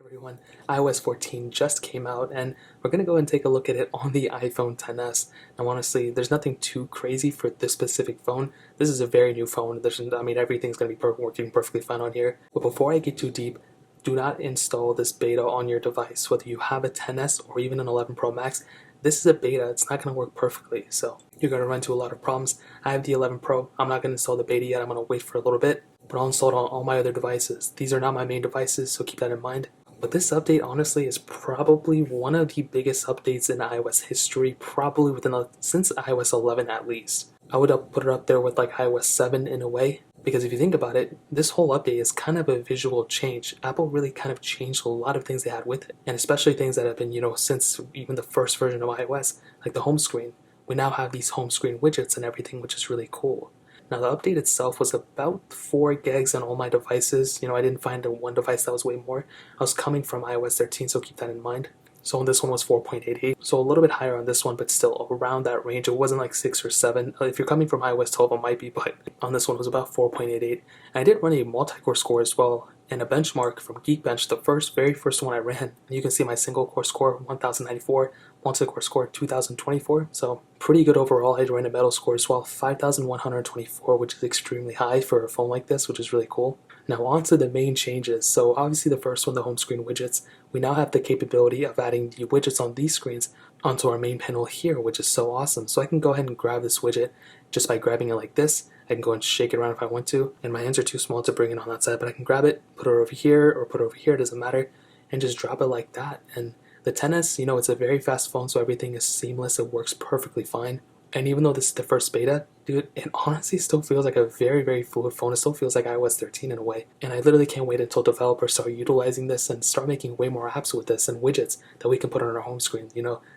everyone, iOS 14 just came out and we're going to go and take a look at it on the iPhone XS. Now honestly, there's nothing too crazy for this specific phone. This is a very new phone. Everything's going to be working perfectly fine on here. But before I get too deep, do not install this beta on your device. Whether you have a XS or even an 11 Pro Max, this is a beta. It's not going to work perfectly. So you're going to run into a lot of problems. I have the 11 Pro. I'm not going to install the beta yet. I'm going to wait for a little bit. But I'll install it on all my other devices. These are not my main devices, so keep that in mind. But this update, honestly, is probably one of the biggest updates in iOS history, probably since iOS 11 at least. I would put it up there with like iOS 7 in a way, because if you think about it, this whole update is kind of a visual change. Apple really kind of changed a lot of things they had with it, and especially things that have been, since even the first version of iOS, like the home screen. We now have these home screen widgets and everything, which is really cool. Now the update itself was about 4 gigs on all my devices. I didn't find one device that was way more. I was coming from iOS 13, so keep that in mind. So on this one was 4.88, so a little bit higher on this one, but still around that range. It wasn't like 6 or 7. If you're coming from iOS 12, it might be, but on this one it was about 4.88. And I did run a multi-core score as well, and a benchmark from Geekbench, the very first one I ran. And you can see my single core score, 1094, multi-core score, 2024. So pretty good overall. I ran a metal score as well, 5124, which is extremely high for a phone like this, which is really cool. Now on to the main changes. So obviously the first one, the home screen widgets, we now have the capability of adding the widgets on these screens onto our main panel here, which is so awesome. So I can go ahead and grab this widget just by grabbing it like this. I can go and shake it around if I want to, and my hands are too small to bring it on that side, but I can grab it, put it over here, or put it over here, it doesn't matter, and just drop it like that. And the XS, it's a very fast phone, so everything is seamless, it works perfectly fine. And even though this is the first beta, dude, it honestly still feels like a very, very fluid phone. It still feels like iOS 13 in a way. And I literally can't wait until developers start utilizing this and start making way more apps with this and widgets that we can put on our home screen.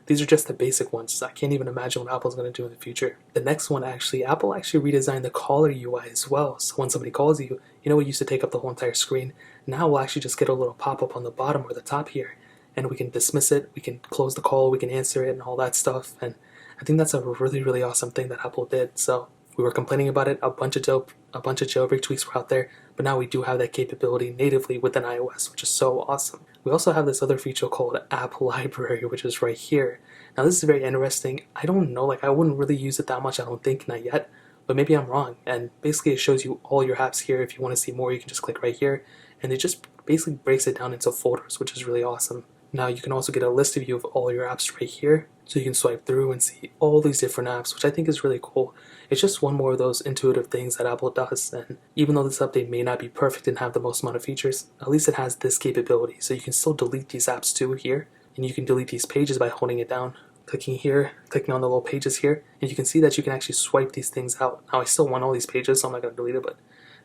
These are just the basic ones. I can't even imagine what Apple's going to do in the future. The next one, Apple actually redesigned the caller UI as well. So when somebody calls you, it used to take up the whole entire screen. Now we'll actually just get a little pop-up on the bottom or the top here, and we can dismiss it, we can close the call, we can answer it, and all that stuff. And I think that's a really, really awesome thing that Apple did. So we were complaining about it, a bunch of jailbreak tweaks were out there, but now we do have that capability natively within iOS, which is so awesome. We also have this other feature called App Library, which is right here. Now this is very interesting. I don't know, I wouldn't really use it that much, I don't think, not yet, but maybe I'm wrong. And basically it shows you all your apps here. If you want to see more, you can just click right here, and it just basically breaks it down into folders, which is really awesome. Now you can also get a list view of all your apps right here, so you can swipe through and see all these different apps, which I think is really cool. It's just one more of those intuitive things that Apple does, and even though this update may not be perfect and have the most amount of features, at least it has this capability, so you can still delete these apps too here, and you can delete these pages by holding it down, clicking here, clicking on the little pages here, and you can see that you can actually swipe these things out. Now I still want all these pages, so I'm not going to delete it, but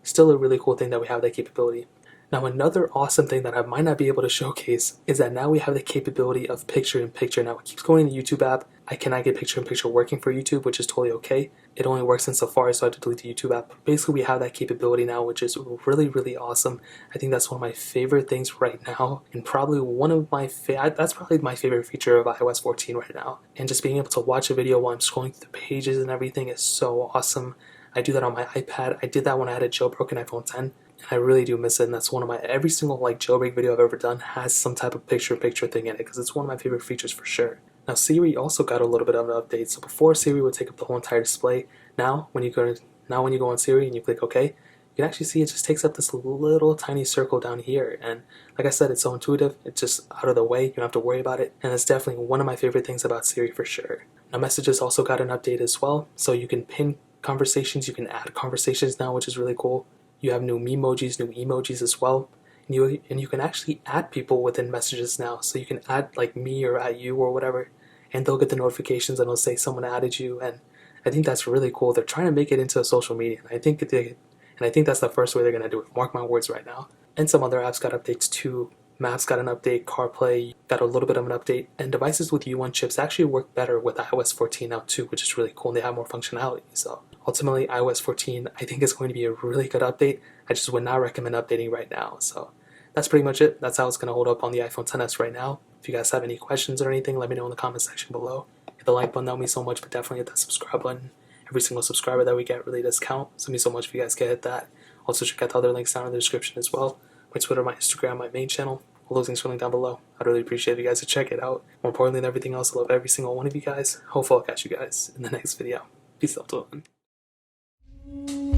still a really cool thing that we have that capability. Now another awesome thing that I might not be able to showcase is that now we have the capability of picture-in-picture. Now it keeps going in the YouTube app. I cannot get picture-in-picture working for YouTube, which is totally okay. It only works in Safari, so I have to delete the YouTube app. But basically we have that capability now, which is really, really awesome. I think that's one of my favorite things right now, and probably that's probably my favorite feature of iOS 14 right now. And just being able to watch a video while I'm scrolling through the pages and everything is so awesome. I do that on my iPad. I did that when I had a jailbroken iPhone 10. I really do miss it, and that's one of every single jailbreak video I've ever done has some type of picture-in-picture thing in it, because it's one of my favorite features for sure. Now Siri also got a little bit of an update. So before, Siri would take up the whole entire display. Now when you go on Siri and you click OK, you can actually see it just takes up this little tiny circle down here. And like I said, it's so intuitive, it's just out of the way, you don't have to worry about it, and it's definitely one of my favorite things about Siri for sure. Now Messages also got an update as well, so you can pin conversations, you can add conversations now, which is really cool. You have new memojis, new emojis as well, and you can actually add people within Messages now. So you can add me or at you or whatever, and they'll get the notifications and it'll say someone added you. And I think that's really cool. They're trying to make it into a social media, and I think that's the first way they're gonna do it. Mark my words right now. And some other apps got updates too. Maps got an update, CarPlay got a little bit of an update, and devices with U1 chips actually work better with iOS 14 now too, which is really cool, and they have more functionality. So ultimately, iOS 14 I think is going to be a really good update. I just would not recommend updating right now. So that's pretty much it. That's how it's going to hold up on the iPhone XS right now. If you guys have any questions or anything, let me know in the comment section below. Hit the like button, that would mean so much, but definitely hit that subscribe button. Every single subscriber that we get really does count, so it means so much if you guys can hit that. Also check out the other links down in the description as well. My Twitter, my Instagram, my main channel. All those links are linked down below. I'd really appreciate if you guys to check it out. More importantly than everything else, I love every single one of you guys. Hopefully I'll catch you guys in the next video. Peace out to everyone.